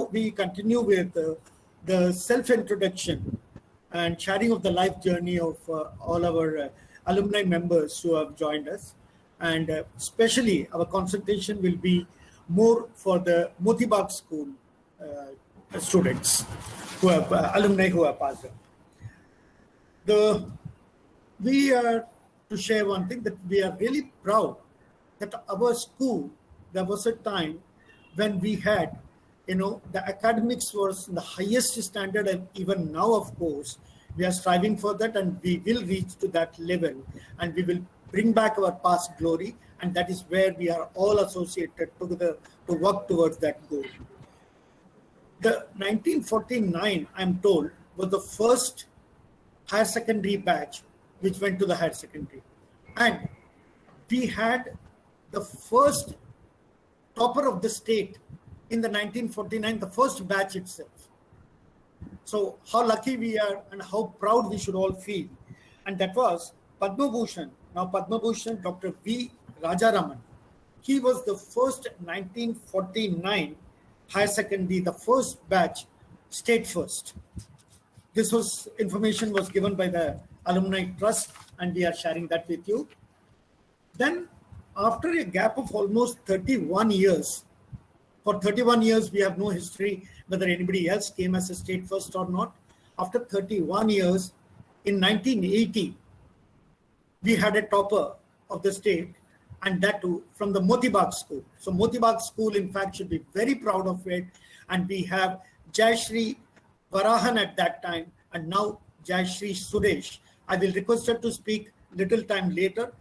now we continue with the self-introduction and sharing of the life journey of all our alumni members who have joined us. And especially our concentration will be more for the Moti Bagh School students who have alumni who have passed out. We are to share one thing, that we are really proud that our school, there was a time when we had, the academics was the highest standard, and even now, of course, we are striving for that, and we will reach to that level, and we will bring back our past glory, and that is where we are all associated together to work towards that goal. The 1949, I'm told, was the first higher secondary batch which went to the higher secondary. And we had the first topper of the state in the 1949, the first batch itself. So how lucky we are and how proud we should all feel. And that was Padma Bhushan. Now Padma Bhushan, Dr. V. Rajaraman. He was the first 1949 higher secondary, the first batch, state first. This information was given by the Alumni Trust, and we are sharing that with you. Then, after a gap of almost 31 years, for 31 years we have no history whether anybody else came as a state first or not. After 31 years, in 1980, we had a topper of the state, and that too from the Moti Bagh School. So Moti Bagh School, in fact, should be very proud of it. And we have Jayashree Varahan at that time, and now Jayashree Suresh. I will request her to speak little time later,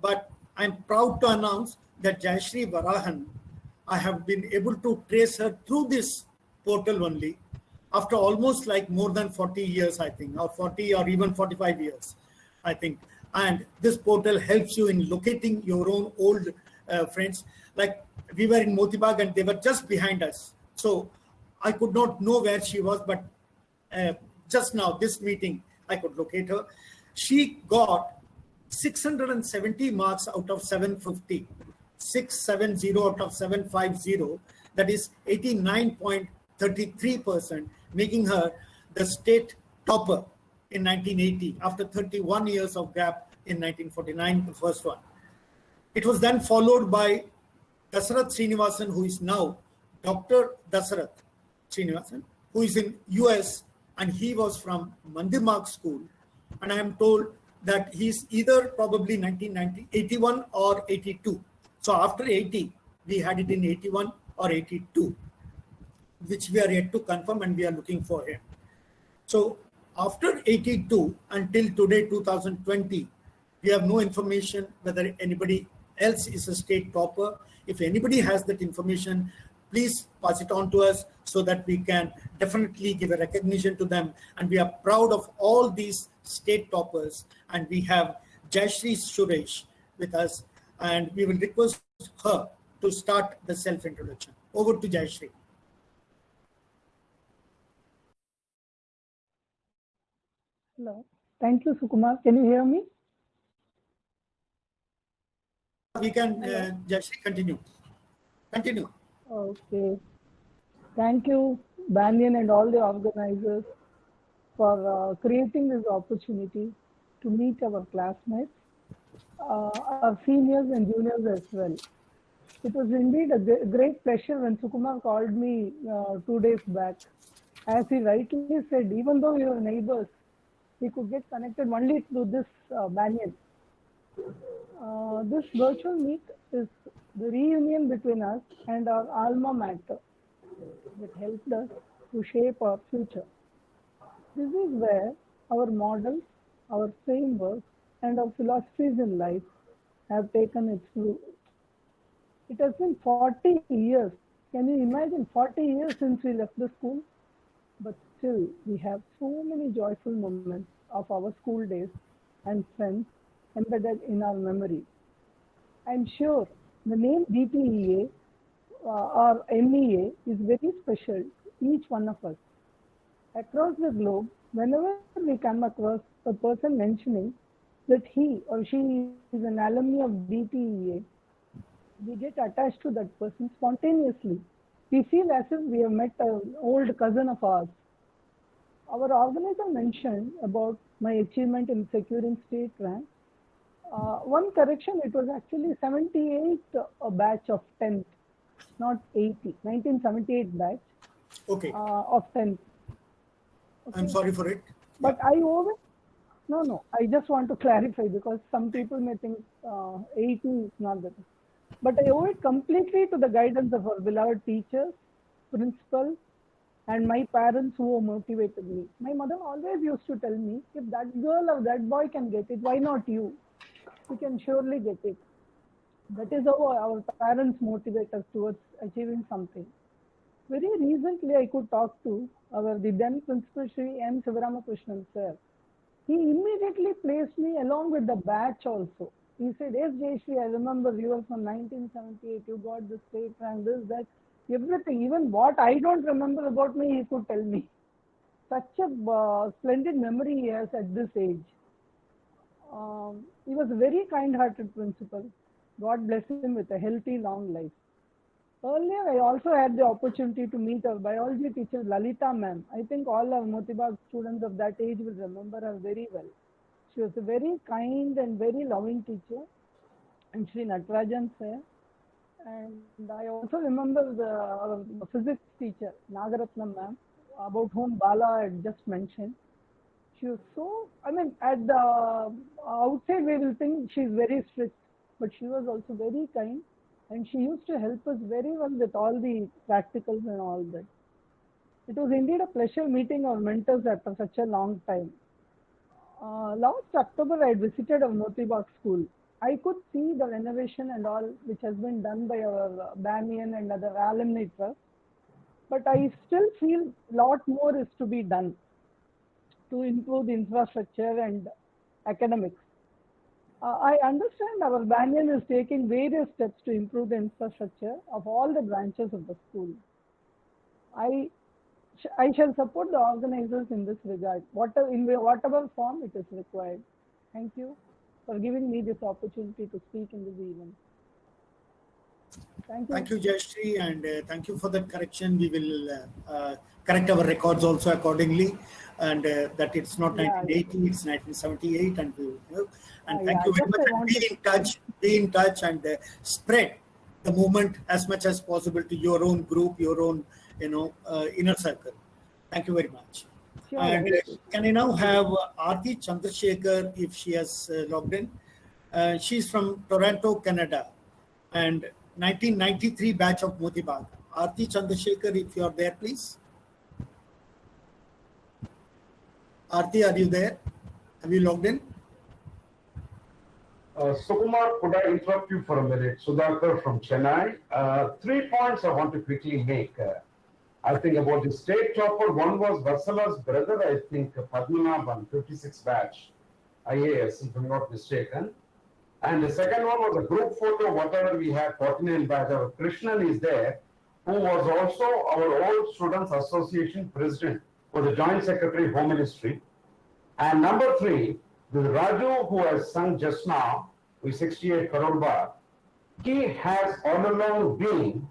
but I'm proud to announce that Jayashree Varahan, I have been able to trace her through this portal only after almost like more than 40 years, I think, or 40 or even 45 years, I think. And this portal helps you in locating your own old friends. Like we were in Moti Bagh and they were just behind us. So I could not know where she was, but just now, this meeting, I could locate her. She got 670 marks out of 750. 670 out of 750. That is 89.33%, making her the state topper in 1980, after 31 years of gap in 1949, the first one. It was then followed by Dasarath Srinivasan, who is now Dr. Dasarath Srinivasan, who is in US, and he was from Mandir Marg School. And I am told that he's either probably 1981 or 82. So after 80, we had it in 81 or 82, which we are yet to confirm, and we are looking for him. So after 82 until today, 2020, we have no information whether anybody else is a state topper. If anybody has that information, please pass it on to us so that we can definitely give a recognition to them. And we are proud of all these state toppers. And we have Jayashree Suresh with us, and we will request her to start the self-introduction. Over to Jayashree. Hello. Thank you, Sukumar. Can you hear me? We can, Jayashree, continue. Continue. Okay. Thank you, Banyan and all the organizers for creating this opportunity to meet our classmates, our seniors and juniors as well. It was indeed a great pleasure when Sukumar called me 2 days back. As he rightly said, even though we were neighbors, we could get connected only through this Banyan. This virtual meet is the reunion between us and our alma mater that helped us to shape our future. This is where our models, our frameworks, and our philosophies in life have taken its root. It has been 40 years. Can you imagine 40 years since we left the school? But still, we have so many joyful moments of our school days and friends embedded in our memory. I'm sure the name DTEA or MEA is very special to each one of us. Across the globe, whenever we come across a person mentioning that he or she is an alumni of DTEA, we get attached to that person spontaneously. we feel as if we have met an old cousin of ours. Our organizer mentioned about my achievement in securing state rank. One correction, it was actually 78 a batch of 10th, not 80, 1978 batch Okay. of 10th. Okay. I'm sorry for it. But I owe it. No. I just want to clarify because some people may think 80 is not that. But I owe it completely to the guidance of our beloved teachers, principal, and my parents who motivated me. My mother always used to tell me, if that girl or that boy can get it, why not you? You can surely get it. That is how our parents motivate us towards achieving something. Very recently, I could talk to the then Principal Sri M. Sivaramakrishnan sir. He immediately placed me along with the batch also. He said, yes, Jayashree, I remember you were from 1978, you got the state rank, this, that, everything. Even what I don't remember about me, he could tell me. Such a splendid memory he has at this age. He was a very kind-hearted principal. God bless him with a healthy, long life. Earlier, I also had the opportunity to meet our biology teacher, Lalita ma'am. I think all our Motibagh students of that age will remember her very well. She was a very kind and very loving teacher. And Sri Natarajan sir. And I also remember our physics teacher, Nagaratnam ma'am, about whom Bala had just mentioned. She was so, at the outside we will think she is very strict, but she was also very kind. And she used to help us very well with all the practicals and all that. It was indeed a pleasure meeting our mentors after such a long time. Last October, I had visited our Motibagh school. I could see the renovation and all which has been done by our Banyan and other alumni trust. But I still feel a lot more is to be done to improve the infrastructure and academics. I understand our Banyan is taking various steps to improve the infrastructure of all the branches of the school. I shall support the organizers in this regard, in whatever form it is required. Thank you for giving me this opportunity to speak in this event. Thank you. Thank you, Jayashree, and thank you for that correction. We will correct our records also accordingly, and that it's not 1980, it's 1978, and thank you very much. And be in touch, and spread the movement as much as possible to your own group, your own inner circle. Thank you very much. Sure. And can I now have Aarti Chandrasekhar if she has logged in? She's from Toronto, Canada, and 1993 batch of Motibagh. Aarti Chandrasekhar, if you are there, please. Aarti, are you there? Have you logged in? Sukumar, could I interrupt you for a minute? Sudhakar from Chennai. 3 points I want to quickly make. I think about the state topper. One was Vatsala's brother, I think, Padmanabhan, 56 batch, IAS, if I'm not mistaken. And the second one was a group photo, whatever we had, 49 batch. Our Krishnan is there, who was also our old Students Association president, was the Joint Secretary, Home Ministry. And number 3, the Raju, who has sung just now, with 68 crore bar, he has all along been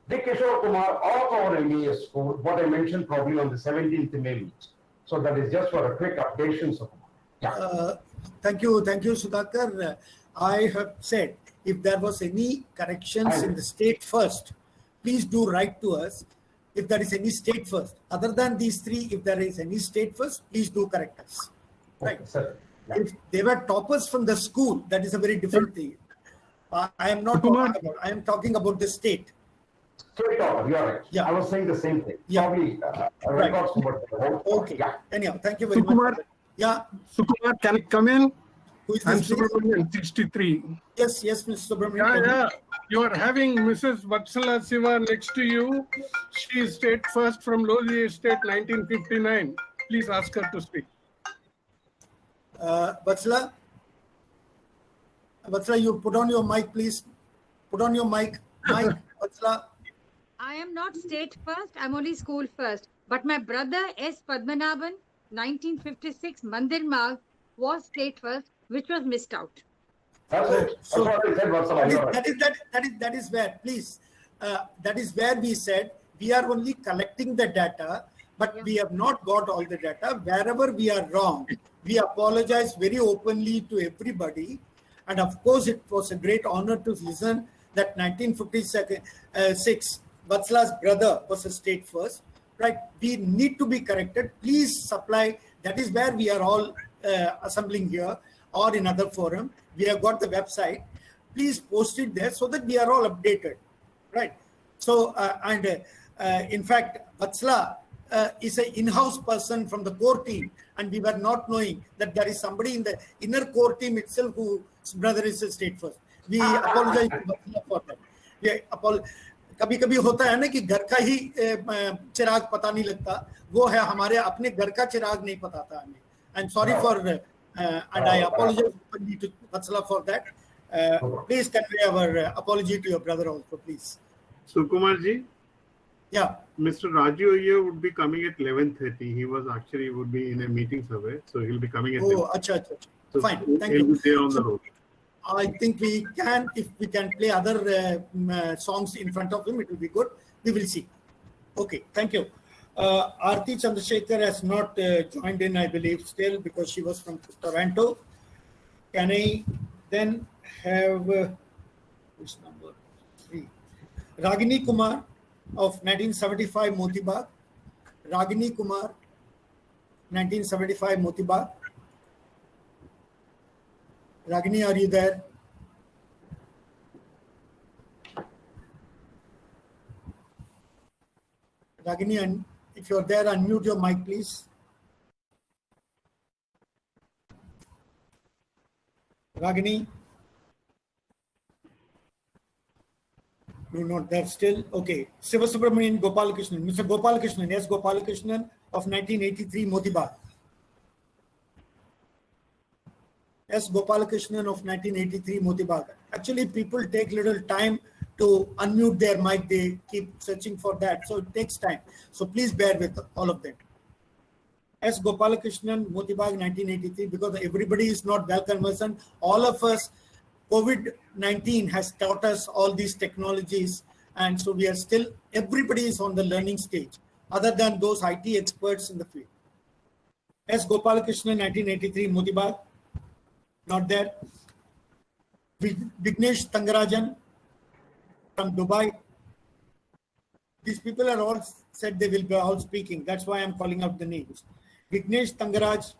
the Kishore Kumar of our MES school, what I mentioned probably on the 17th May meet. So that is just for a quick updation, Sukumar. Yeah. Thank you, Sudhakar. I have said, if there was any corrections in the state first, please do write to us. If there is any state first, other than these 3, if there is any state first, please do correct us. Right. Okay, yeah. If they were toppers from the school, that is a very different thing. I am not talking about. I am talking about the state. Straight over, you're right. Yeah. I was saying the same thing. Yeah. Probably Right. records about the whole. Okay. Yeah. Anyhow, thank you very much. Sukumar, Yeah. Sukumar, can I come in? Who is I'm this? please? Subramanian, 63. Yes, Mr. Subramanian. Yeah. You are having Mrs. Vatsala Siva next to you. She is state first from Lodi Estate, 1959. Please ask her to speak. Vatsala, you put on your mic, please. Put on your mic. Vatsala. I am not state first, I'm only school first. But my brother S. Padmanabhan, 1956, Mandir Marg, was state first, which was missed out. That's it. That's So- what I said, Vatsala. You're right. That is where, please. that is where we said we are only collecting the data, but we have not got all the data. Wherever we are wrong, we apologize very openly to everybody. And of course, it was a great honor to listen that 1956, Vatsala's brother was a state first, right? We need to be corrected. Please supply. That is where we are all assembling here or in other forum. We have got the website. Please post it there so that we are all updated, right? So, in fact, Vatsala is an in-house person from the core team, and we were not knowing that there is somebody in the inner core team itself whose brother is a state first. We apologize to Vatsala for that. कभी-कभी होता है ना कि घर का ही चिराग पता नहीं लगता, वो है हमारे अपने घर का चिराग नहीं पता था हमें. I'm sorry for and I apologize to Vatsala for that. Please convey our apology to your brother also, please. Sukumar ji? Yeah. Mr. Raju here would be coming at 11:30. He would be in a meeting somewhere, so he'll be coming at. Oh, acha. So fine. Thank he'll you. Be there on the road. I think if we can play other songs in front of him, it will be good. We will see. Okay, thank you. Aarti Chandrasekhar has not joined in, I believe, still because she was from Toronto. Can I then have which number? 3. Ragini Kumar of 1975 Motibag. Ragini Kumar, 1975 Motibag. Ragini, are you there? Ragini, and if you're there, unmute your mic, please. Ragini? No, not there still. Okay. Sivasubramanian Gopalakrishnan. Mr. Gopalakrishnan. Yes, Gopalakrishnan of 1983 Motibag. S. Gopalakrishnan of 1983 Motibag. Actually, people take little time to unmute their mic. They keep searching for that. So it takes time. So please bear with all of them. S. Gopalakrishnan, Motibag, 1983, because everybody is not well conversant. All of us, COVID-19 has taught us all these technologies. And so we are still, everybody is on the learning stage, other than those IT experts in the field. S. Gopalakrishnan, 1983, Motibag. Not there. Vignesh Tangarajan from Dubai. These people are all said they will be all speaking. That's why I'm calling out the names. Vignesh Tangaraj,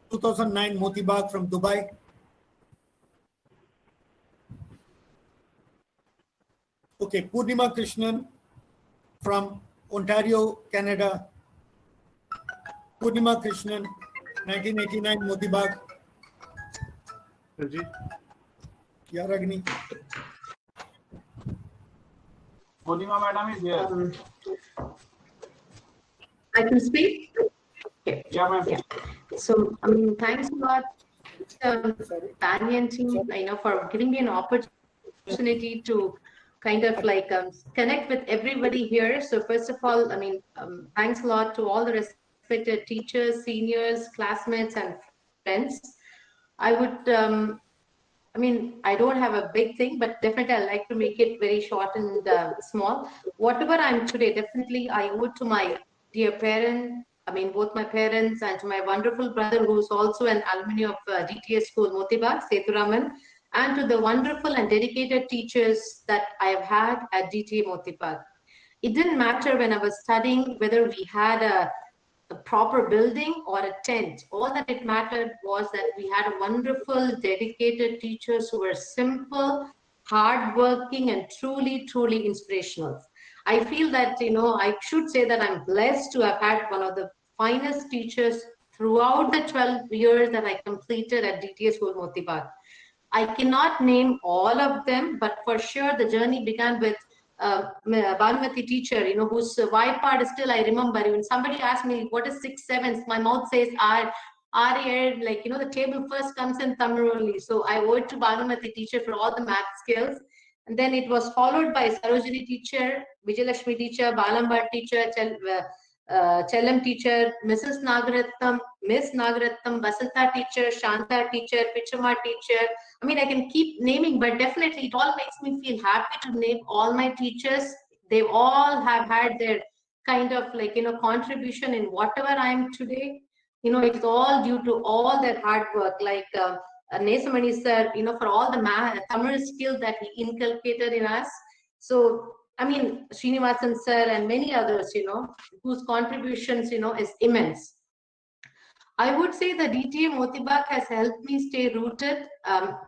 2009 Motibag from Dubai. Okay, Purnima Krishnan from Ontario, Canada. Purnima Krishnan, 1989 Motibag. Yeah, Ragini. Purnima madam is here. I can speak? Okay. Yeah, ma'am. Yeah. So, thanks a lot, Banyan team, for giving me an opportunity to kind of like connect with everybody here. So first of all, thanks a lot to all the respected teachers, seniors, classmates, and friends. I would, I don't have a big thing, but definitely I like to make it very short and small. Whatever I'm today, definitely I owe to my dear parent, both my parents, and to my wonderful brother who's also an alumni of DTS School Motibag, Sethuraman, and to the wonderful and dedicated teachers that I have had at DTA Motibag. It didn't matter when I was studying whether we had a proper building or a tent. All that it mattered was that we had a wonderful, dedicated teachers who were simple, hardworking, and truly, truly inspirational. I feel that, I should say that I'm blessed to have had one of the finest teachers throughout the 12 years that I completed at DTS School Motibag. I cannot name all of them, but for sure the journey began with Bhanumati teacher, whose Y part is still, I remember, when somebody asked me, what is 6/7, my mouth says R, the table first comes in Tamil only. So I owe it to Bhanumati teacher for all the math skills. And then it was followed by Sarojini teacher, Vijayalakshmi teacher, Balambar teacher, Chellam teacher, Mrs. Nagaratnam, Miss Nagaratnam, Vasanta teacher, Shanta teacher, Pichama teacher. I mean, I can keep naming, but definitely it all makes me feel happy to name all my teachers. They all have had their kind of like, contribution in whatever I am today. It's all due to all their hard work, like Nesamani sir, for all the Tamil skill that he inculcated in us. So, I mean, Srinivasan sir and many others, whose contributions, is immense. I would say the DTA Motibag has helped me stay rooted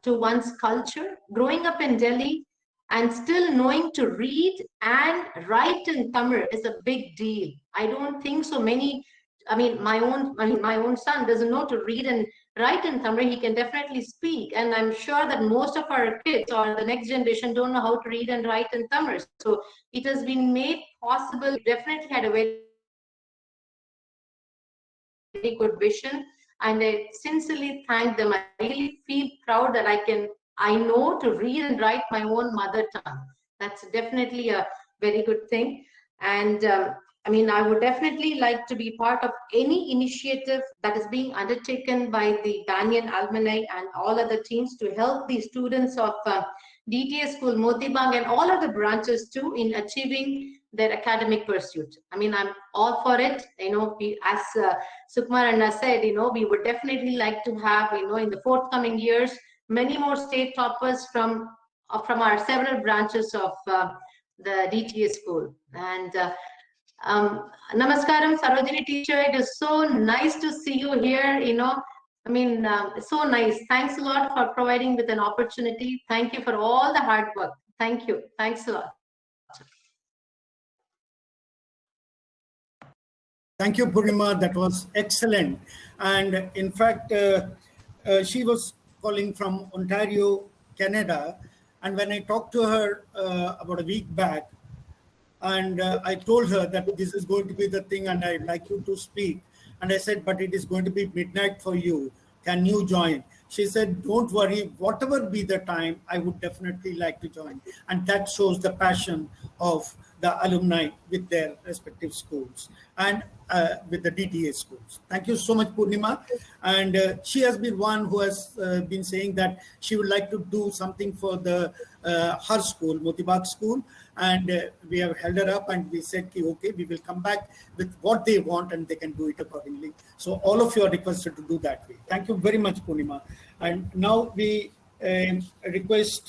to one's culture. Growing up in Delhi and still knowing to read and write in Tamil is a big deal. I don't think so many. My own son doesn't know to read and write in Tamil. He can definitely speak, and I'm sure that most of our kids or the next generation don't know how to read and write in Tamil. So it has been made possible. Definitely had a very good vision, and I sincerely thank them. I really feel proud that I know to read and write my own mother tongue. That's definitely a very good thing. And I would definitely like to be part of any initiative that is being undertaken by the Banyan alumni and all other teams to help the students of DTA School, Motibag, and all other branches too in achieving their academic pursuit. I'm all for it. As Sukumar Anna said, we would definitely like to have, in the forthcoming years, many more state toppers from our several branches of the DTA School. And Namaskaram, Sarojini teacher. It is so nice to see you here. It's so nice. Thanks a lot for providing with an opportunity. Thank you for all the hard work. Thank you. Thanks a lot. Thank you, Purnima. That was excellent. And in fact, she was calling from Ontario, Canada. And when I talked to her about a week back, and I told her that this is going to be the thing and I'd like you to speak. And I said, but it is going to be midnight for you. Can you join? She said, don't worry, whatever be the time, I would definitely like to join. And that shows the passion of the alumni with their respective schools and with the DTA schools. Thank you so much, Purnima. And she has been one who has been saying that she would like to do something for the her school, Motibag School. And we have held her up and we said, okay, we will come back with what they want and they can do it accordingly. So all of you are requested to do that way. Thank you very much, Purnima. And now we request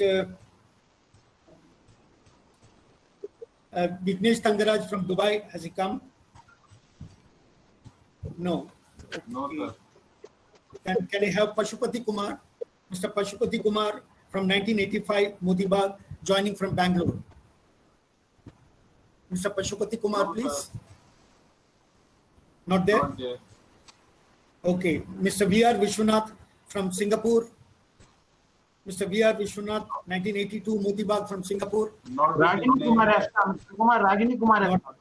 Vignesh Tangaraj from Dubai. Has he come? No. No, sir. Can I have Pashupati Kumar? Mr. Pashupati Kumar from 1985, Motibag, joining from Bangalore. Mr. Pashupati Kumar, please. Sir. Not there? Not there. Okay. Mr. V.R. Vishwanath from Singapore. Mr. V.R. Vishwanath, 1982, Motibag from Singapore. Not Ragini Kumar has come. Ragini Kumar has come.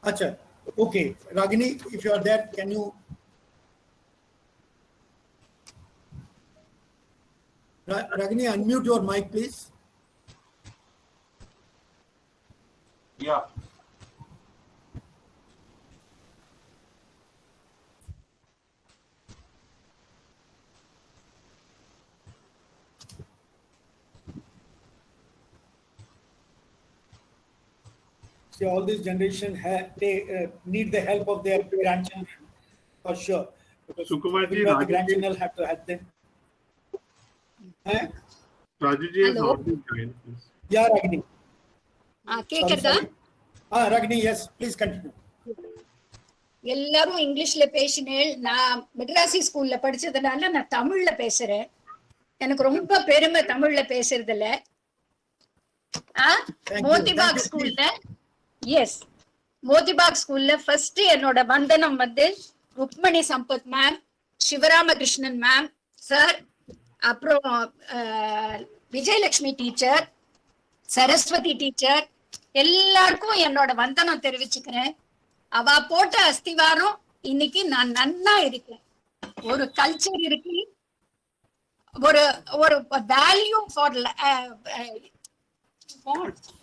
Acha. Okay. Ragini, if you are there, can you? Ragini, unmute your mic, please. Yeah. See, all this generation they need the help of their grandchildren for sure. Because Sukumarji, the grandchildren have to help them. Rajuji has Hello. not been joined. Please. Yeah, Ragini. கேக்குறதா? Ragini, yes, please continue. எல்லாரும் இங்கிலீஷ்ல பேசினேன். நான் Materazzi ஸ்கூல்ல படிச்சதுனால நான் தமிழ்ல பேசுறேன். எனக்கு ரொம்ப பெருமை தமிழ்ல பேசுறதுல. மோதிபாக் ஸ்கூல்ல எஸ் மோதிபாக் ஸ்கூல்ல ஃபர்ஸ்ட் என்னோட வந்தனம் வந்து Rukmani Sampath ma'am, Sivaramakrishnan ma'am sir, அப்புறம் விஜயலட்சுமி டீச்சர், சரஸ்வதி டீச்சர், எல்லாருக்கும் என்னோட வந்தனம் தெரிவிச்சுக்கிறேன். அவ போட்ட அஸ்திவாரம் இன்னைக்கு நான் நன்னா இருக்கேன். ஒரு கல்ச்சர் இருக்கு, ஒரு ஒரு வேல்யூ ஃபார்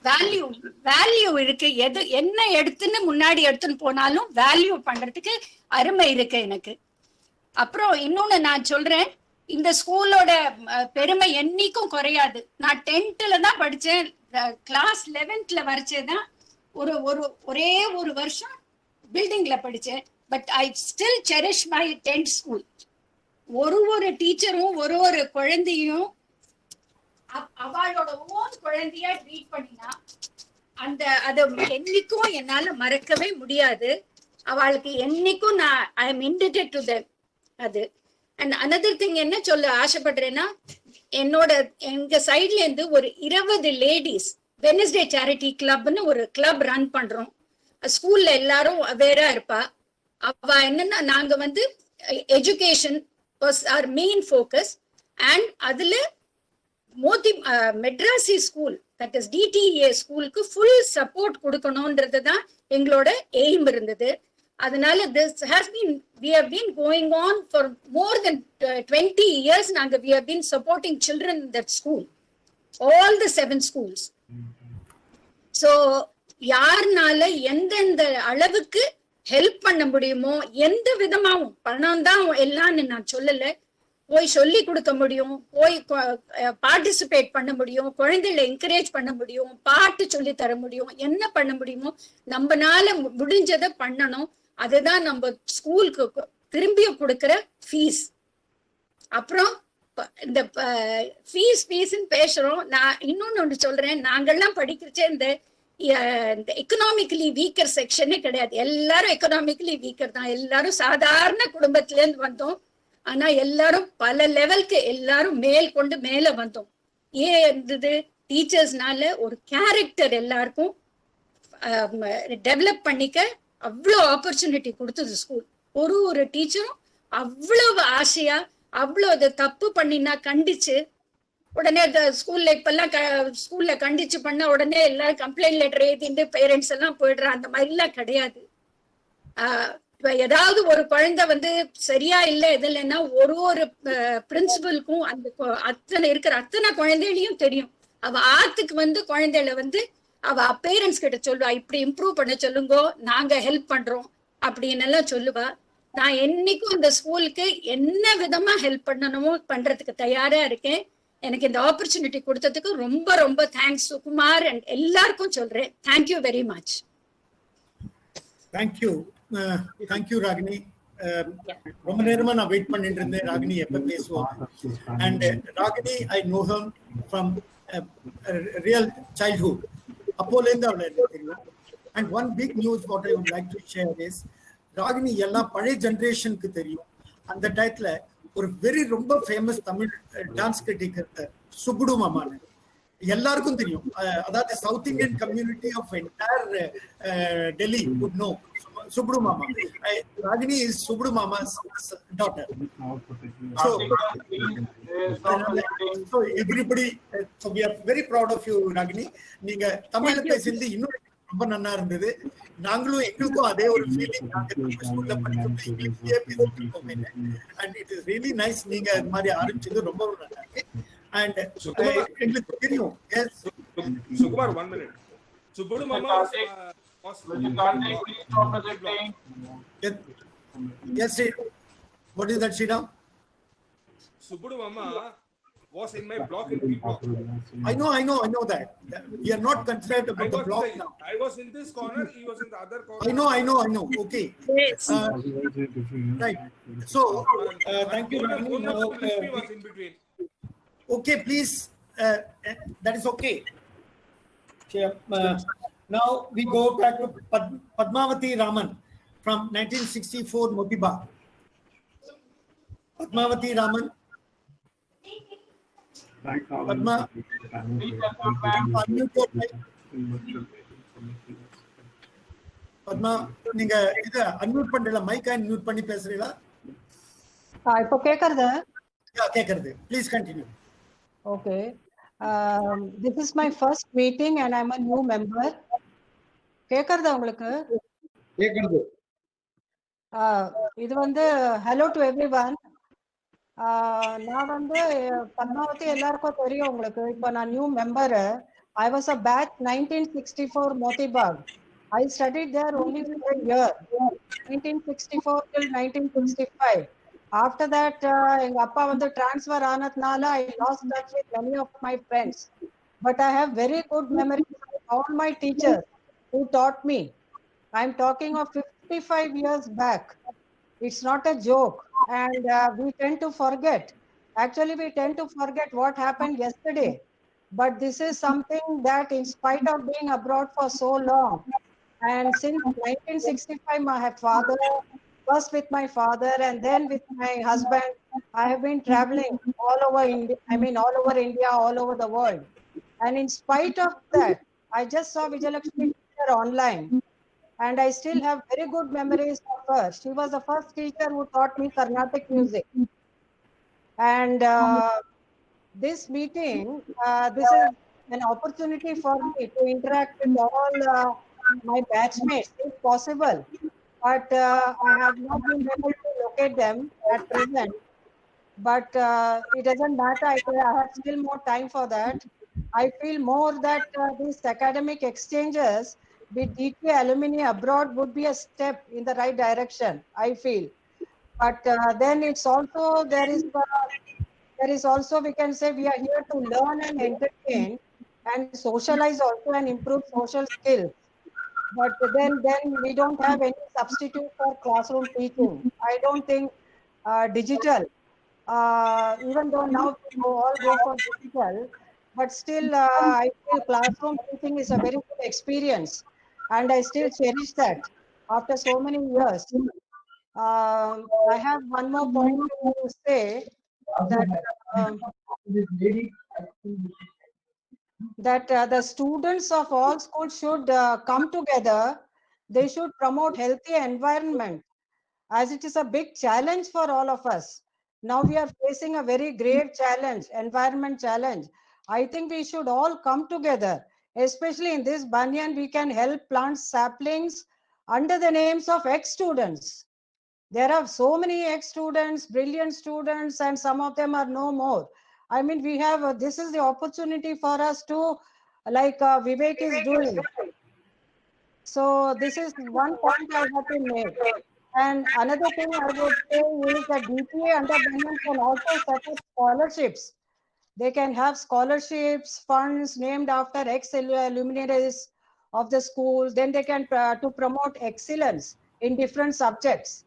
வேல்யூ இருக்கு. எது என்ன எடுத்துன்னு முன்னாடி எடுத்துன்னு போனாலும் வேல்யூ பண்றதுக்கு அருமை இருக்கு எனக்கு. அப்புறம் இன்னொன்னு நான் சொல்றேன், இந்த ஸ்கூலோட பெருமை என்னைக்கும் குறையாது. நான் 10th தான் படிச்சேன், கிளாஸ் 11th வரைச்சேதான் ஒரே ஒரு வருஷம் பில்டிங்ல படிச்சேன். But I still cherish my 10th school. ஒரு டீச்சரும் ஒரு குழந்தையும் அவளோட ஓன் குழந்தைய ட்ரீட் பண்ணினா அதை என்னைக்கும் என்னால மறக்கவே முடியாது. அவளுக்கு என்னைக்கும் நான் ஐ எம் இன்டிடெட் டு தெம். அது அண்ட் அனதர் திங் என்ன சொல்ல ஆசைப்படுறேன்னா, எங்க சைட்ல இருந்து ஒரு 20 லேடிஸ் வெனஸ்டே சேரிட்டி கிளப்னு ஒரு கிளப் ரன் பண்றோம். ஸ்கூல்ல எல்லாரும் அவேரா இருப்பா. அவ என்னன்னா, நாங்க வந்து education was our main focus. And அதுல Madrasi school, that is DTEA ஸ்கூலுக்கு ஃபுல் சப்போர்ட் கொடுக்கணும்ன்றது தான் எங்களோட எய்ம் இருந்தது. அதனால we have been going on for more than 20 years. we have been supporting children in that school, all the 7 schools. So யார்னால எந்தெந்த அளவுக்கு help பண்ண முடியுமோ, எந்த விதமாவும், பணம் தான் எல்லாம்னு நான் சொல்லல, போய் சொல்லி கொடுக்க முடியும், போய் பார்ட்டிசிபேட் பண்ண முடியும், குழந்தைகளை என்கரேஜ் பண்ண முடியும், பாட்டு சொல்லி தர முடியும், என்ன பண்ண முடியுமோ நம்மனால முடிஞ்சதை பண்ணணும். அதுதான் நம்ம ஸ்கூலுக்கு திரும்பி கொடுக்கிற ஃபீஸ். அப்புறம் இந்த ஃபீஸ்ன்னு பேசுறோம். நான் இன்னொன்னு சொல்றேன், நாங்கெல்லாம் படிக்கிறச்சே இந்த எக்கனாமிக்கலி வீக்கர் செக்ஷனே கிடையாது. எல்லாரும் எக்கனாமிக்கலி வீக்கர் தான். எல்லாரும் சாதாரண குடும்பத்துல இருந்து வந்தோம். ஆனா எல்லாரும் பல லெவலுக்கு எல்லாரும் மேல வந்தோம். ஏன் இருந்தது? டீச்சர்ஸ்னால ஒரு கேரக்டர் எல்லாருக்கும் டெவலப் பண்ணிக்க அவ்வளோ ஆப்பர்ச்சுனிட்டி கொடுத்தது ஸ்கூல். ஒரு டீச்சரும் அவ்வளவு ஆசையா, அவ்வளவு தப்பு பண்ணினா கண்டிச்சு உடனே ஸ்கூல்ல இப்பெல்லாம் ஸ்கூல்ல கண்டிச்சு பண்ண உடனே எல்லாரும் கம்ப்ளைண்ட் லெட்டர் எழுதிட்டு பேரண்ட்ஸ் எல்லாம் போயிடுற அந்த மாதிரிலாம் கிடையாது. ஏதாவது ஒரு குழந்தை வந்து சரியா இல்லை இது இல்லைன்னா ஒரு பிரின்சிபலுக்கும் அந்த அத்தனை குழந்தைகளையும் தெரியும். அவ ஆத்துக்கு வந்து குழந்தைகளை வந்து அவ பேரண்ட்ஸ் கிட்ட சொல்லுவா, இப்படி இம்ப்ரூவ் பண்ண சொல்லுங்க, நாங்க ஹெல்ப் பண்றோம் அப்படின்னு எல்லாம் சொல்லுவா. நான் என்னைக்கும் இந்த ஸ்கூலுக்கு என்ன விதமா ஹெல்ப் பண்ணணுமோ பண்றதுக்கு தயாரா இருக்கேன். எனக்கு இந்த ஆப்பர்ச்சுனிட்டி கொடுத்ததுக்கு ரொம்ப ரொம்ப தேங்க்ஸ் சுகுமார் அண்ட் எல்லாருக்கும் சொல்றேன். Thank you very much. Thank you Ragini. ரொம்ப நேரமா நான் வெயிட் பண்ணிட்டு இருந்தேன் ராகினி எப்ப பேசுவாங்க. And Ragini I know her from real childhood. அப்போல இருந்து அவளை தெரியும். And one big news what I would like to share is, Ragini எல்லாம் பழைய ஜெனரேஷனுக்கு தெரியும். அந்த டயத்துல ஒரு ரொம்ப famous Tamil dance critic Subbudu மாமான்னு எல்லாருக்கும் தெரியும். அதாவது south Indian community of entire Delhi would know Subbudu Mama. Ragini is Subbudu Mama's daughter. So everybody, so we are very proud of you, Ragini. நீங்க தமிழ்ல பேசினது இன்னும் ரொம்ப நல்லா இருந்தது. நாங்களும் எங்களுக்கும் அதே ஒரு ஃபீலிங். நாங்க ஸ்கூல்ல படிக்கும்போது இங்கிலீஷ்லயே பேசிட்டு இருக்கோம். And it is really nice நீங்க இந்த மாதிரி ஆரம்பிச்சது ரொம்ப நல்லா இருக்கு. And எங்களுக்கு தெரியும். Yes. Sukumar, 1 minute. Subbudu Mama please stop projecting. Yes, what is that, Sridham? Subbudu Mama was in my block in B block. I know that. We are not concerned about the block now. I was in this corner, he was in the other corner. I know. Okay. Yes. Right. So, thank you. Was in between. Okay, please. That is okay. Now we go back to Padmavati Raman from 1964 Motiba. Padmavati Raman. Padma. Padma, நீங்க இத unmute பண்றீங்களா? Mic unmute பண்ணி பேசுறீங்களா? இப்போ கேக்குறது? கேக்குறது. Please continue. Okay. This is my first meeting and I'm a new member. கேக்குறதா உங்களுக்கு? கேக்குறது. இது வந்து hello to everyone. நான் வந்து பத்மாவதி எல்லாருக்கும் தெரியும் உங்களுக்கு. இப்போ நான் new member. I was a batch 1964 Motibag. I studied there only for a year, 1964 till 1965. After that, எங்க அப்பா வந்து transfer ஆனதுனால I lost touch with many of my friends. But I have very good memories of all my teachers who taught me. I'm talking of 55 years back. It's not a joke, and we tend to forget. Actually, we tend to forget what happened yesterday. But this is something that, in spite of being abroad for so long, and since 1965, my father, first with my father and then with my husband, I have been traveling all over India. I mean, all over India, all over the world. And in spite of that, I just saw Vijayalakshmi teacher online. And I still have very good memories of her. She was the first teacher who taught me Carnatic music. And this meeting, this is an opportunity for me to interact with all my batchmates, if possible. But I have not been able to locate them at present. But it doesn't matter. I have still more time for that. I feel more that these academic exchanges with DT alumni abroad would be a step in the right direction, I feel. But then it's also, there is also, we can say, we are here to learn and entertain and socialize also and improve social skills. But then we don't have any substitute for classroom teaching. I don't think digital, even though now we all go for digital, but still I feel classroom teaching is a very good experience, and I still cherish that after so many years. I have one more point to say, that the students of all schools should come together. They should promote healthy environment, as it is a big challenge for all of us. Now we are facing a very grave challenge, environment challenge. I think we should all come together, especially in this Banyan. We can help plant saplings under the names of ex-students. There are so many ex-students, brilliant students, and some of them are no more. I mean, we have, this is the opportunity for us to, like Vivek is doing. So this is one point I have to make. And another thing I would say is that DTA under Banyan can also set up scholarships. They can have scholarships, funds named after ex-luminaries of the schools. Then they can to promote excellence in different subjects.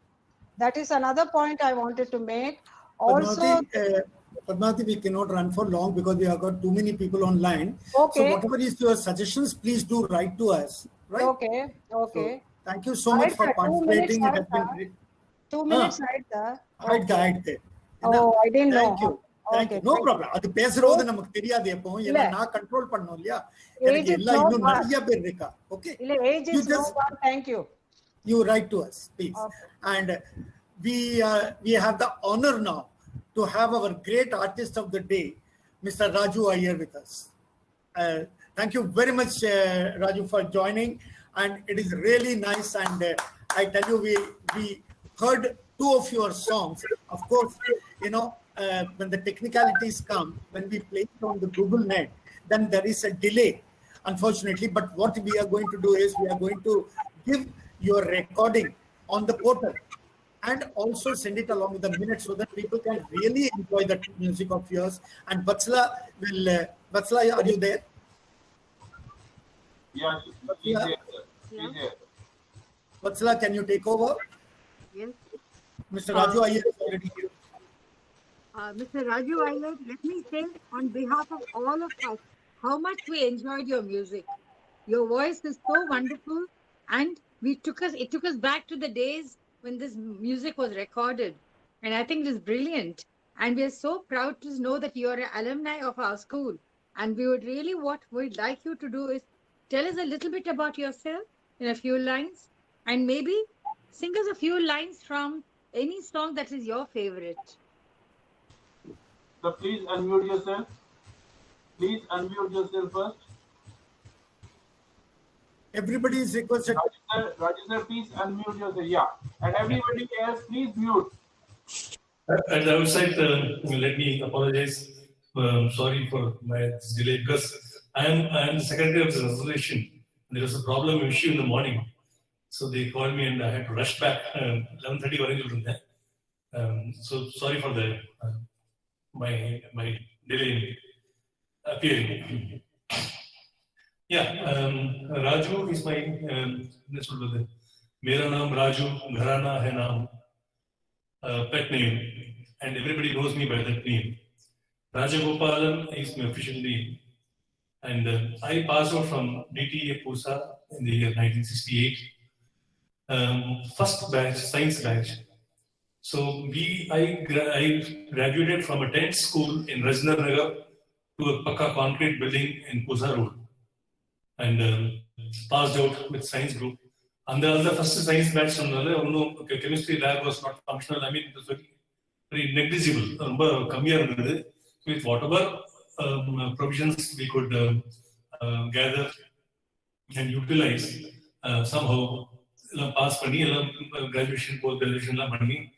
That is another point I wanted to make. Also, Padmavati, we cannot run for long because we have got too many people online. Okay. So whatever is your suggestions, please do write to us. Right? Okay. So, thank you so much for participating. It has been great. 2 minutes, right? Right. Oh, I didn't know. Thank you. Thank you. No problem. அது பேசுறது நமக்கு தெரியாது எப்போ ஏன்னா நான் control பண்ணனும் இல்லையா எனக்கு எல்லாம் இன்னும் நிறைய பேர் இருக்கா ஓகே இல்ல age is no one thank you. You write to us please. Okay. And we have the honor now to have our great artist of the day, Mr. Raju Iyer, with us. Thank you very much, Raju, for joining. And it is really nice. And I tell you, we heard 2 of your songs. Of course, you know, when the technicalities come, when we play it on the Google Net, then there is a delay, unfortunately. But what we are going to do is we are going to give your recording on the portal and also send it along with the minutes so that people can really enjoy the music of yours. And Vatsala will, Vatsala, are you there? Yeah, he's there, sir. He's there. Vatsala, can you take over? Yes. Mr. Raju Iyer is already here. Mr. Raju Iyer, let me say on behalf of all of us, how much we enjoyed your music. Your voice is so wonderful, and it took us back to the days when this music was recorded, and I think it is brilliant. And we are so proud to know that you are an alumni of our school. And we would really, what we'd like you to do is tell us a little bit about yourself in a few lines, and maybe sing us a few lines from any song that is your favorite. So please unmute yourself. Please unmute yourself first. Everybody is requested. Raju sir, please unmute yourself. Yeah. And everybody else, please mute. At the outset, let me apologize. Sorry for my delay because I am the secretary of the resolution. There was a problem issue in the morning, so they called me and I had to rush back. 11:30 varangal. So sorry for the my delay in appearing. Yeah, Raju is my Mera naam Raju, Gharana hai naam, pet name, and everybody knows me by that name. Rajagopalan is my official name, and I passed out from DTE Pusa in the year 1968, first batch, science batch. So I graduated from a tent school in Rajnar Nagar to a Pakka concrete building in Pusa Road, and passed out with science group. And the first science batch, chemistry lab was not functional. I mean, it was very negligible. With whatever provisions we could gather and utilize, somehow pass pani, graduation, post graduation la pani.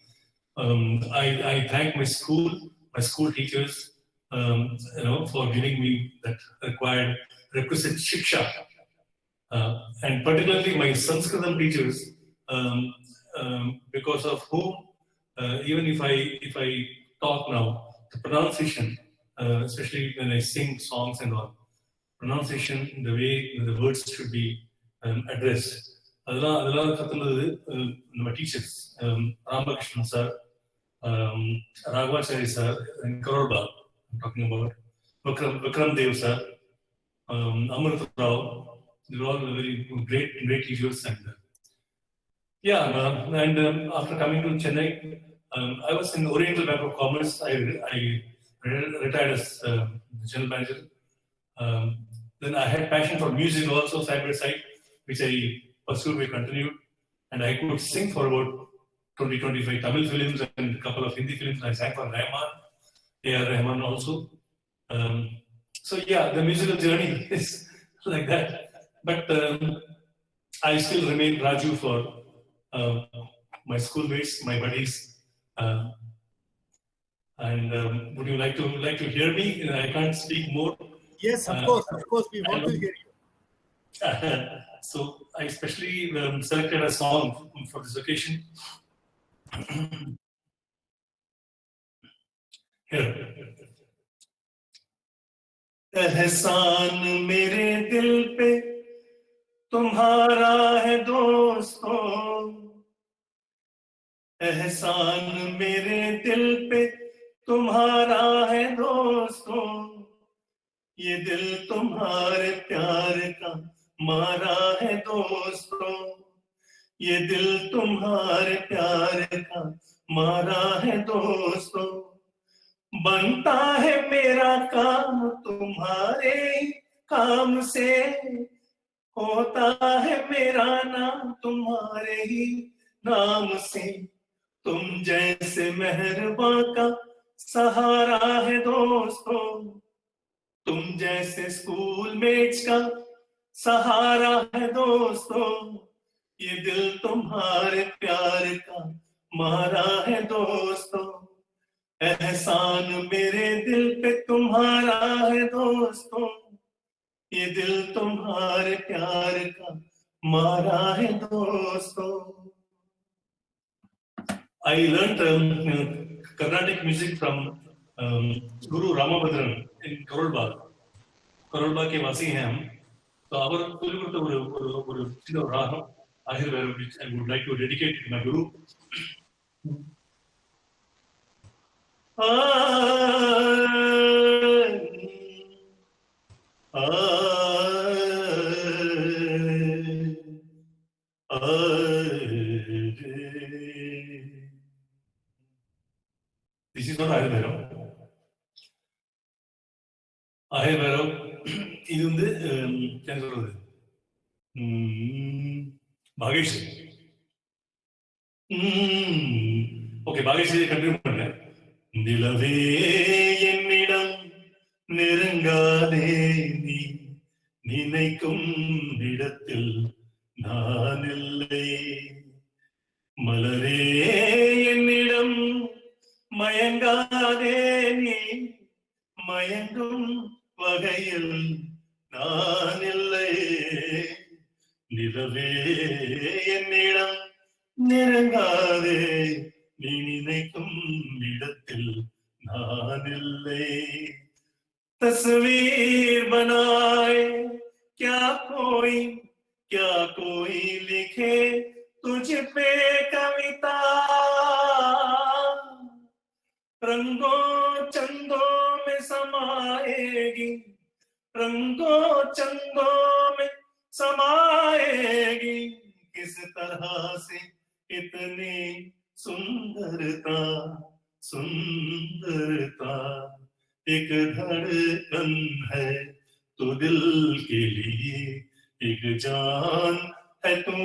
I thank my school teachers, for giving me that required requisite shiksha, and particularly my Sanskritam teachers, because of whom, even if I talk now, the pronunciation, especially when I sing songs and all, pronunciation, the way the words should be addressed. My teachers, Ramakrishnan sir, Raghavachari sir, and Karolba, I'm talking about Vikram Dev sir, Amrit Rao, they're all very great teachers. And after coming to Chennai, I was in Oriental Bank of Commerce. I retired as general manager. Then I had passion for music also, side by side, which I pursued, we continued. And I could sing for about 20-25 Tamil films and a couple of Hindi films. I sang for Rahman, A.R. Rahman also. So yeah, the musical journey is like that. But I still remain Raju for my schoolmates, my buddies. And would you like to hear me? I can't speak more. Yes, of course, we want to hear you. So I especially selected a song for this occasion. Here. एहसान मेरे दिल पे तुम्हारा है दोस्तों, एहसान मेरे दिल पे तुम्हारा है दोस्तों, ये दिल तुम्हारे प्यार का मारा है दोस्तों, ये दिल तुम्हारे प्यार का मारा है दोस्तों, बनता है मेरा काम तुम्हारे काम से, होता है मेरा नाम तुम्हारे ही नाम से, तुम जैसे मेहरबान का सहारा है दोस्तों, तुम जैसे स्कूल मेट्स का सहारा है दोस्तों, ये दिल तुम्हारे प्यार का मारा है दोस्तों, एहसान मेरे दिल पे तुम्हारा है दोस्तों, ये दिल तुम्हारे प्यार का मारा है दोस्तों. I learned Carnatic music from Guru Ramabhadran in Karolba. Karolba के वासी हैं हम. तो अगर कोई ஒரு சின்ன ராகம் Ahir Bhairav, which I would like to dedicate to my Guru. This is not Ahir Bhairav. Ahir Bhairav, இது வந்து என்ன சொல்றது, பாகேஷ். ஓகே, பாகேஷ் கண்டினியூ பண்ணேன். நிலவே என்னிடம் நெருங்காதே, நீ நினைக்கும் இடத்தில் நான் இல்லை, மலரே என்னிடம் மயங்காதே, நீ மயங்கும் வகையில் நான் இல்லை நிலவே என்னிடம் நெருங்காதே நீ நினைக்கும் இடத்தில் நான் இல்லை तस्वीर बनाए क्या कोई लिखे तुझ पे कविता रंगों चंदों में समाएगी रंगों चंदों में समाएगी किस तरह से इतनी सुंदरता सुंदरता एक धड़कन है तो दिल के लिए एक जान है तू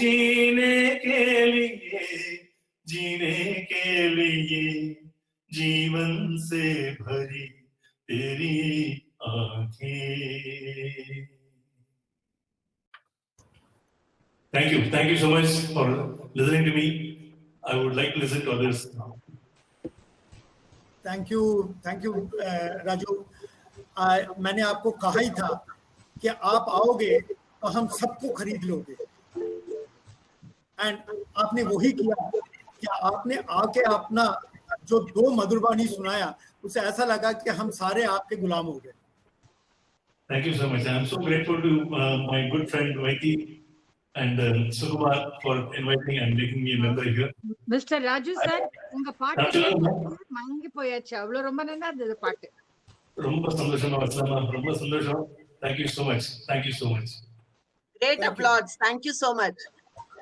जीने के लिए जीवन से भरी तेरी आंखें. Thank you so much for listening to me. I would like to listen to others now. Thank you Raju. मैंने आपको कहा ही था कि आप आओगे तो हम सबको खरीद लोगे, एंड आपने वही किया कि आपने आके अपना जो 2 मधुरवाणी सुनाया, उसे ऐसा लगा कि हम सारे आपके गुलाम हो गए. Thank you so much. I am so grateful to my good friend Vaiti and Sukumar for inviting and making me a member here. Mr. Raju sir, உங்க பாட்டு மயங்கி போயாச்சு. அவ்வளவு ரொம்ப நல்லா இருந்தது பாட்டு. ரொம்ப சந்தோஷமா வச்சமா, ரொம்ப சந்தோஷம். Thank you so much. Thank you so much. Great applause. Thank you so much.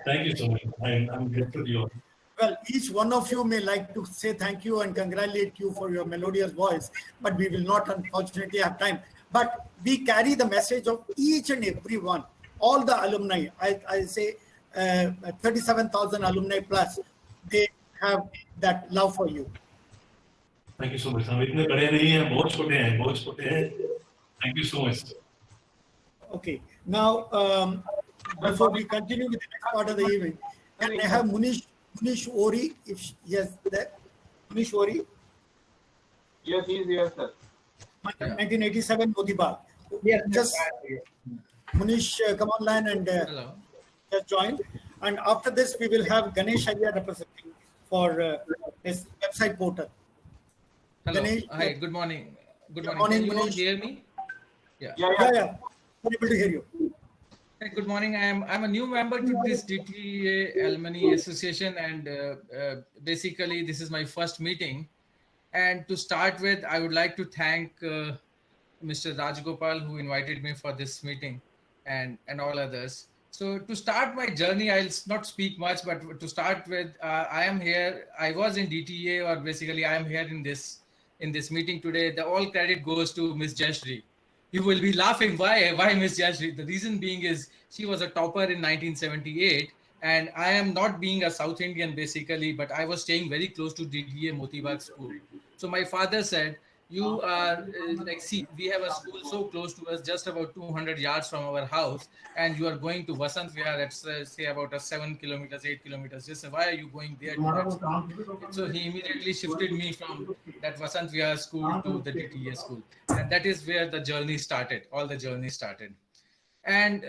Thank you so much. I'm grateful to you all. Well, each one of you may like to say thank you and congratulate you for your melodious voice, but we will not unfortunately have time. But we carry the message of each and every one. All the alumni, I say 37,000 alumni plus, they have that love for you. Thank you so much. हम इतने बड़े नहीं हैं, बहुत छोटे हैं. Thank you so much. Okay. Now, before we continue with the next part of the evening, can I have Munish Ori, if yes, that Munish Ori? Yes, he is here, sir. 1987 Motibag. Yes, just Munish, come online and just join. And after this, we will have Ganesh Ayya representing for his website portal. Hello. Ganesh, Hi. Good morning. Good morning. morning, Can you all Ganesh. hear me? Yeah. I'm able to hear you. Hey, good morning. I'm a new member to this DTA Alumni Association, and basically this is my first meeting. And to start with, I would like to thank Mr. Rajgopal, who invited me for this meeting, and all others. So to start my journey, I'll not speak much, but to start with, I am here. I was in DTA, or basically I am here in this meeting today. All credit goes to Miss Jayashree. You will be laughing. Why Miss Jayashree? The reason being is she was a topper in 1978, and I am not being a South Indian basically, but I was staying very close to DTA Motibag school. So my father said, you are see, we have a school so close to us, just about 200 yards from our house, and you are going to Vasant Vihar at say about 7 kilometers, 8 kilometers. Just why are you going there? So he immediately shifted me from that Vasant Vihar school to the DTA school, and that is where the journey started. All the journey started, and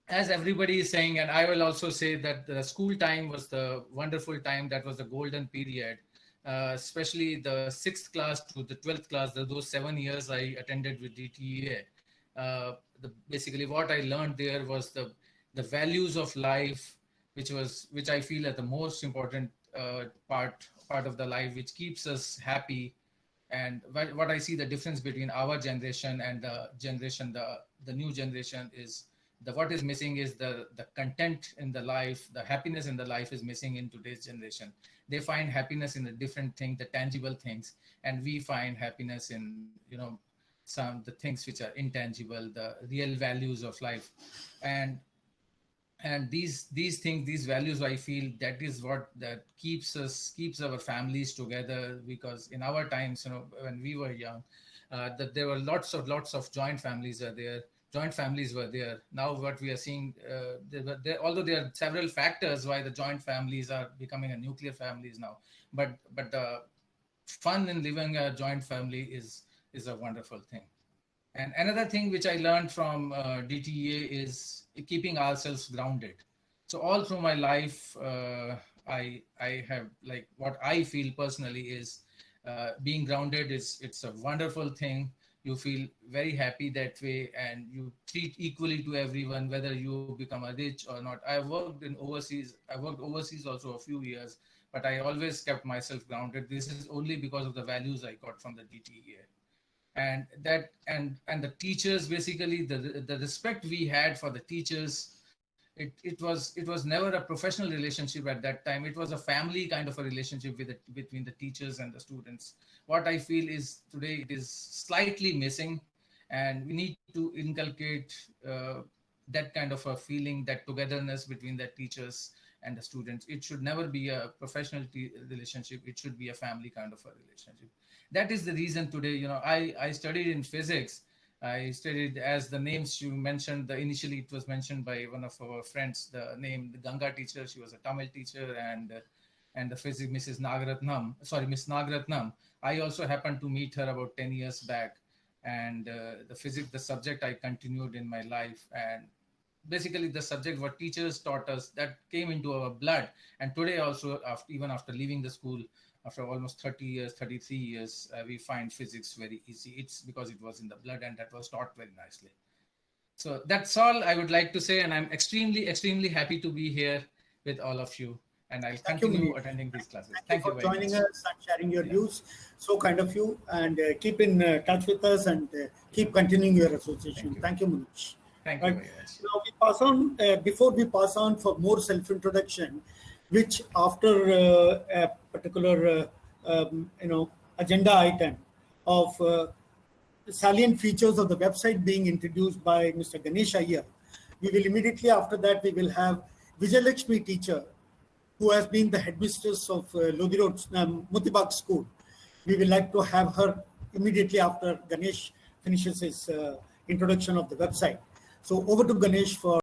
as everybody is saying, and I will also say that the school time was the wonderful time. That was the golden period. Especially the 6th class to the 12th class, those 7 years I attended with DTA. Basically what I learned there was the values of life, which I feel are the most important part of the life, which keeps us happy. And what I see the difference between our generation and the new generation is what is missing is the content in the life, the happiness in the life is missing in today's generation. They find happiness in the different things, the tangible things, and we find happiness in the things which are intangible, the real values of life. And these things, these values, I feel that is what that keeps our families together, because in our times, when we were young, that there were lots of joint families are there. Joint families were there. Now what we are seeing, although there are several factors why the joint families are becoming a nuclear families now, but the fun in living a joint family is a wonderful thing. And another thing which I learned from DTEA is keeping ourselves grounded. So all through my life, I have, like, what I feel personally is being grounded it's a wonderful thing. You feel very happy that way, and you treat equally to everyone, whether you become a rich or not. I worked overseas also a few years, but I always kept myself grounded. This is only because of the values I got from the DTEA. And that and the teachers, basically the respect we had for the teachers, it was never a professional relationship at that time. It was a family kind of a relationship between the teachers and the students. What I feel is today it is slightly missing, and we need to inculcate that kind of a feeling, that togetherness between the teachers and the students. It should never be a professional relationship. It should be a family kind of a relationship. That is the reason today, I studied in physics. I studied, as the names you mentioned, initially it was mentioned by one of our friends, the name, the Ganga teacher. She was a Tamil teacher, and the physics, Miss Nagaratnam. I also happened to meet her about 10 years back. And the physics, the subject I continued in my life. And basically the subject what teachers taught us, that came into our blood. And today also, even after leaving the school, after almost 30 years, 33 years, we find physics very easy. It's because it was in the blood, and that was taught very nicely. So that's all I would like to say. And I'm extremely, extremely happy to be here with all of you. And I'll continue attending these classes. Thank you for very joining much. us and sharing your views. So kind of you, and keep in touch with us, and keep continuing your association. Thank you, Manoj. Thank you very much. Now we pass on, before we pass on for more self-introduction, which after a particular agenda item of salient features of the website being introduced by Mr. Ganesh Iyer, we will immediately after that, we will have Vijayalakshmi teacher, who has been the headmistress of Lodi Road Motibagh School. We will like to have her immediately after Ganesh finishes his introduction of the website. So over to Ganesh for